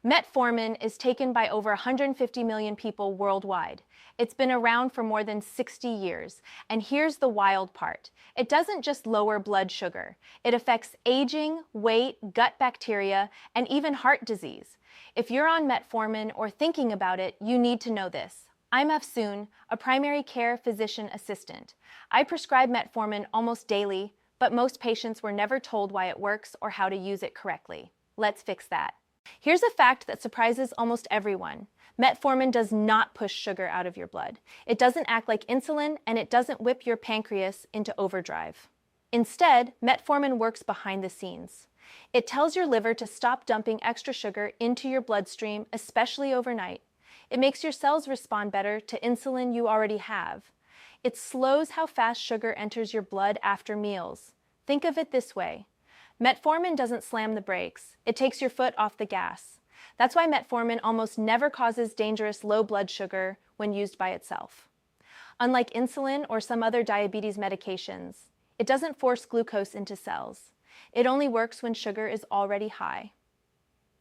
Metformin is taken by over 150 million people worldwide. It's been around for more than 60 years. And here's the wild part. It doesn't just lower blood sugar. It affects aging, weight, gut bacteria, and even heart disease. If you're on metformin or thinking about it, you need to know this. I'm Afsoon, a primary care physician assistant. I prescribe metformin almost daily, but most patients were never told why it works or how to use it correctly. Let's fix that. Here's a fact that surprises almost everyone. Metformin does not push sugar out of your blood. It doesn't act like insulin, and it doesn't whip your pancreas into overdrive. Instead, metformin works behind the scenes. It tells your liver to stop dumping extra sugar into your bloodstream, especially overnight. It makes your cells respond better to insulin you already have. It slows how fast sugar enters your blood after meals. Think of it this way. Metformin doesn't slam the brakes. It takes your foot off the gas. That's why metformin almost never causes dangerous low blood sugar when used by itself. Unlike insulin or some other diabetes medications, it doesn't force glucose into cells. It only works when sugar is already high.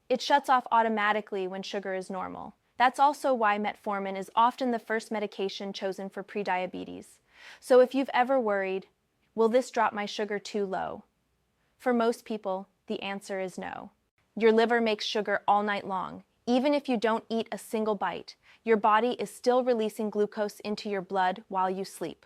It shuts off automatically when sugar is normal. That's also why metformin is often the first medication chosen for prediabetes. So if you've ever worried, will this drop my sugar too low? For most people, the answer is no. Your liver makes sugar all night long. Even if you don't eat a single bite, your body is still releasing glucose into your blood while you sleep.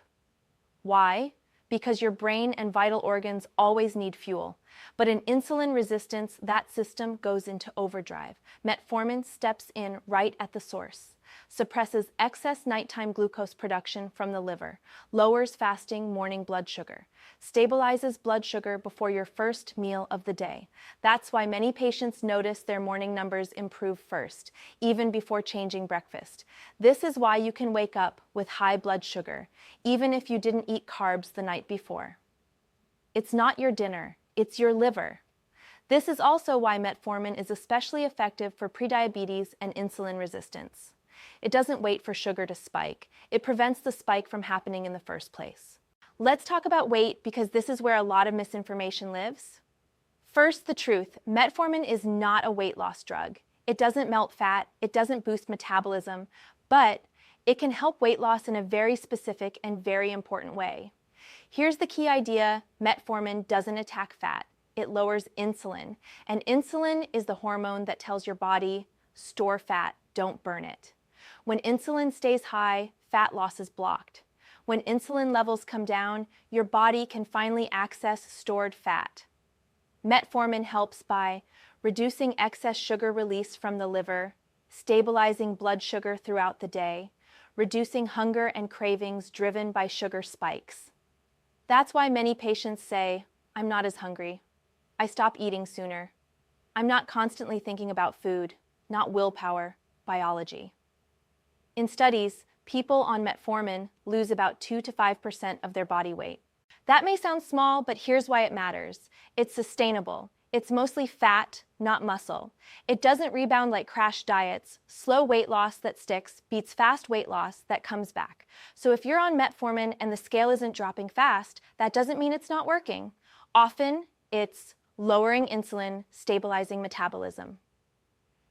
Why? Because your brain and vital organs always need fuel. But in insulin resistance, that system goes into overdrive. Metformin steps in right at the source, suppresses excess nighttime glucose production from the liver, lowers fasting morning blood sugar, stabilizes blood sugar before your first meal of the day. That's why many patients notice their morning numbers improve first, even before changing breakfast. This is why you can wake up with high blood sugar, even if you didn't eat carbs the night before. It's not your dinner, it's your liver. This is also why metformin is especially effective for prediabetes and insulin resistance. It doesn't wait for sugar to spike. It prevents the spike from happening in the first place. Let's talk about weight because this is where a lot of misinformation lives. First, the truth. Metformin is not a weight loss drug. It doesn't melt fat, it doesn't boost metabolism, but it can help weight loss in a very specific and very important way. Here's the key idea: metformin doesn't attack fat. It lowers insulin, and insulin is the hormone that tells your body, store fat, don't burn it. When insulin stays high, fat loss is blocked. When insulin levels come down, your body can finally access stored fat. Metformin helps by reducing excess sugar release from the liver, stabilizing blood sugar throughout the day, reducing hunger and cravings driven by sugar spikes. That's why many patients say, I'm not as hungry. I stop eating sooner. I'm not constantly thinking about food, not willpower, biology. In studies, people on metformin lose about 2 to 5% of their body weight. That may sound small, but here's why it matters. It's sustainable. It's mostly fat, not muscle. It doesn't rebound like crash diets. Slow weight loss that sticks beats fast weight loss that comes back. So if you're on metformin and the scale isn't dropping fast, that doesn't mean it's not working. Often, it's lowering insulin, stabilizing metabolism.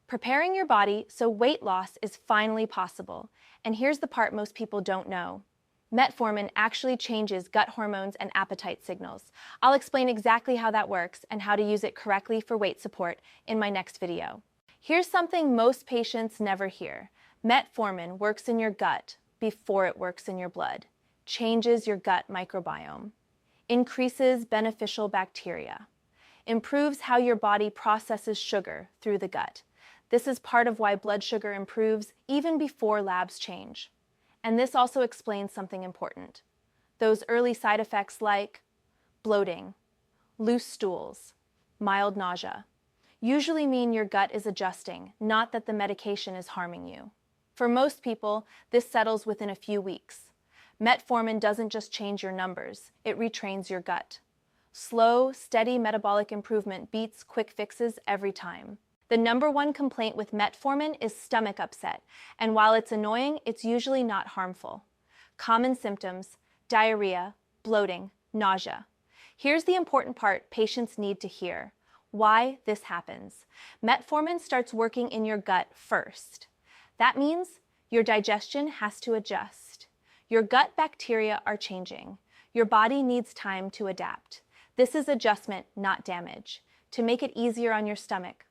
Preparing your body so weight loss is finally possible. And here's the part most people don't know. Metformin actually changes gut hormones and appetite signals. I'll explain exactly how that works and how to use it correctly for weight support in my next video. Here's something most patients never hear. Metformin works in your gut before it works in your blood, changes your gut microbiome, increases beneficial bacteria, improves how your body processes sugar through the gut. This is part of why blood sugar improves even before labs change. And this also explains something important. Those early side effects like bloating, loose stools, mild nausea, usually mean your gut is adjusting, not that the medication is harming you. For most people, this settles within a few weeks. Metformin doesn't just change your numbers, it retrains your gut. Slow, steady metabolic improvement beats quick fixes every time. The #1 complaint with metformin is stomach upset, and while it's annoying, it's usually not harmful. Common symptoms: diarrhea, bloating, nausea. Here's the important part patients need to hear. Why this happens. Metformin starts working in your gut first. That means your digestion has to adjust. Your gut bacteria are changing. Your body needs time to adapt. This is adjustment, not damage. To make it easier on your stomach,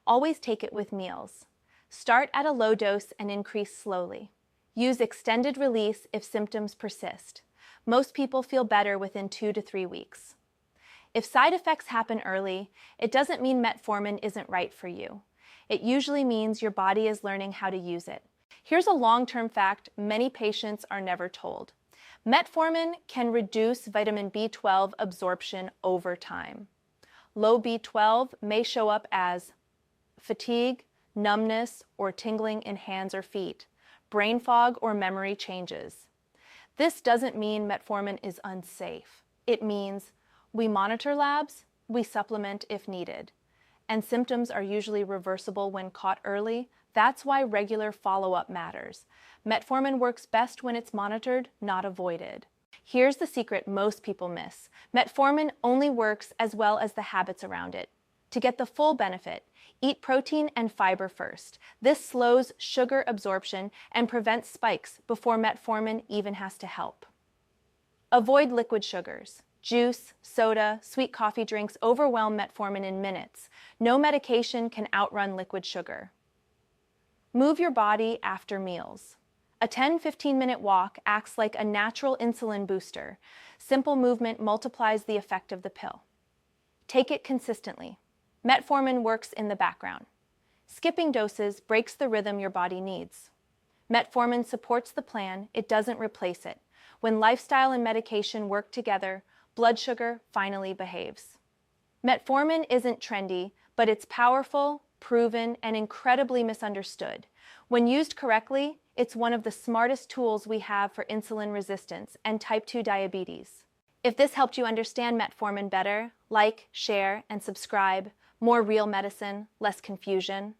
always take it with meals. Start at a low dose and increase slowly. Use extended release if symptoms persist. Most people feel better within 2 to 3 weeks. If side effects happen early, it doesn't mean metformin isn't right for you. It usually means your body is learning how to use it. Here's a long-term fact many patients are never told. Metformin can reduce vitamin B12 absorption over time. Low B12 may show up as fatigue, numbness, or tingling in hands or feet, brain fog or memory changes. This doesn't mean metformin is unsafe. It means we monitor labs, we supplement if needed, and symptoms are usually reversible when caught early. That's why regular follow-up matters. Metformin works best when it's monitored, not avoided. Here's the secret most people miss. Metformin only works as well as the habits around it. To get the full benefit, eat protein and fiber first. This slows sugar absorption and prevents spikes before metformin even has to help. Avoid liquid sugars. Juice, soda, sweet coffee drinks overwhelm metformin in minutes. No medication can outrun liquid sugar. Move your body after meals. A 10-15-minute walk acts like a natural insulin booster. Simple movement multiplies the effect of the pill. Take it consistently. Metformin works in the background. Skipping doses breaks the rhythm your body needs. Metformin supports the plan, it doesn't replace it. When lifestyle and medication work together, blood sugar finally behaves. Metformin isn't trendy, but it's powerful, proven, and incredibly misunderstood. When used correctly, it's one of the smartest tools we have for insulin resistance and type 2 diabetes. If this helped you understand metformin better, like, share, and subscribe. More real medicine, less confusion.